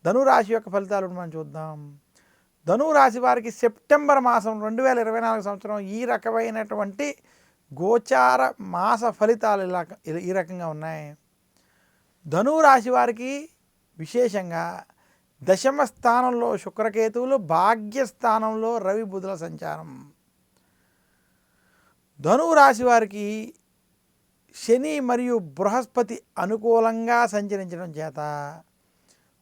ధనురాశి యొక్క ఫలితాలను మనం చూద్దాం. ధనురాశి వారికి సెప్టెంబర్ మాసం 2024 సంవత్సరం ఈ రకమైనటువంటి గోచార మాస ఫలితాలు ఈ రకంగా ఉన్నాయి. ధనురాశి వారికి విశేషంగా దశమ స్థానంలో శుక్రకేతువులు, భాగ్యస్థానంలో రవి బుధుల సంచారం. ధనురాశి వారికి శని మరియు బృహస్పతి అనుకూలంగా సంచరించడం చేత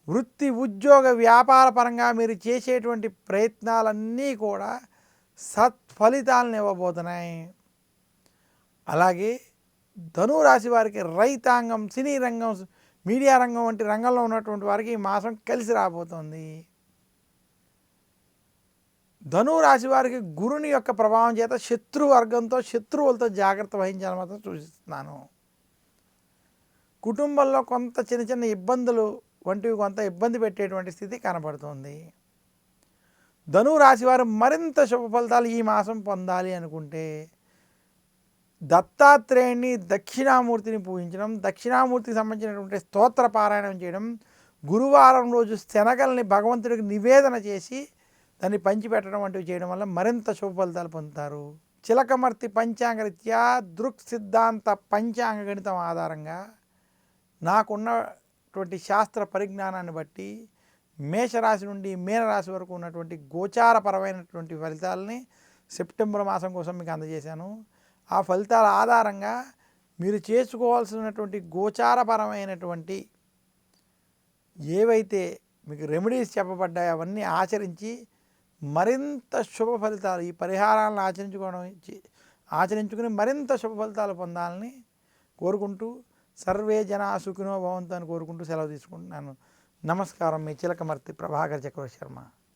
వృత్తి, ఉద్యోగ, వ్యాపార పరంగా మీరు చేసేటువంటి ప్రయత్నాలన్నీ కూడా సత్ఫలితాలను ఇవ్వబోతున్నాయి. అలాగే ధనురాశి వారికి రైతాంగం, సినీ రంగం, మీడియా రంగం వంటి రంగంలో ఉన్నటువంటి వారికి ఈ మాసం కలిసి రాబోతోంది. ధనురాశి వారికి గురుని యొక్క ప్రభావం చేత శత్రువర్గంతో, శత్రువులతో జాగ్రత్త వహించాలని మాత్రం సూచిస్తున్నాను. కుటుంబంలో కొంత చిన్న చిన్న ఇబ్బందులు వంటివి కొంత ఇబ్బంది పెట్టేటువంటి స్థితి కనబడుతుంది. ధనురాశి వారు మరింత శుభ ఫలితాలు ఈ మాసం పొందాలి అనుకుంటే దత్తాత్రేయుని, దక్షిణామూర్తిని పూజించడం, దక్షిణామూర్తికి సంబంధించినటువంటి స్తోత్ర పారాయణం చేయడం, గురువారం రోజు శనగల్ని భగవంతుడికి నివేదన చేసి దాన్ని పంచిపెట్టడం వంటివి చేయడం వల్ల మరింత శుభ ఫలితాలు పొందుతారు. చిలకమర్తి పంచాంగరీత్యా దృక్ సిద్ధాంత పంచాంగ గణితం ఆధారంగా నాకున్నటువంటి శాస్త్ర పరిజ్ఞానాన్ని బట్టి మేషరాశి నుండి మీనరాశి వరకు ఉన్నటువంటి గోచారపరమైనటువంటి ఫలితాలని సెప్టెంబర్ మాసం కోసం మీకు అందజేశాను. ఆ ఫలితాల ఆధారంగా మీరు చేసుకోవాల్సినటువంటి గోచారపరమైనటువంటి ఏవైతే మీకు రెమెడీస్ చెప్పబడ్డాయో అవన్నీ ఆచరించి మరింత శుభ ఫలితాలు, ఈ పరిహారాలను ఆచరించుకుని మరింత శుభ ఫలితాలు పొందాలని కోరుకుంటూ సర్వే జనా సుఖినో భవంతు అని కోరుకుంటూ సెలవు తీసుకుంటున్నాను. నమస్కారం. మీ చిలకమర్తి ప్రభాకర్ చక్రవర్తి శర్మ.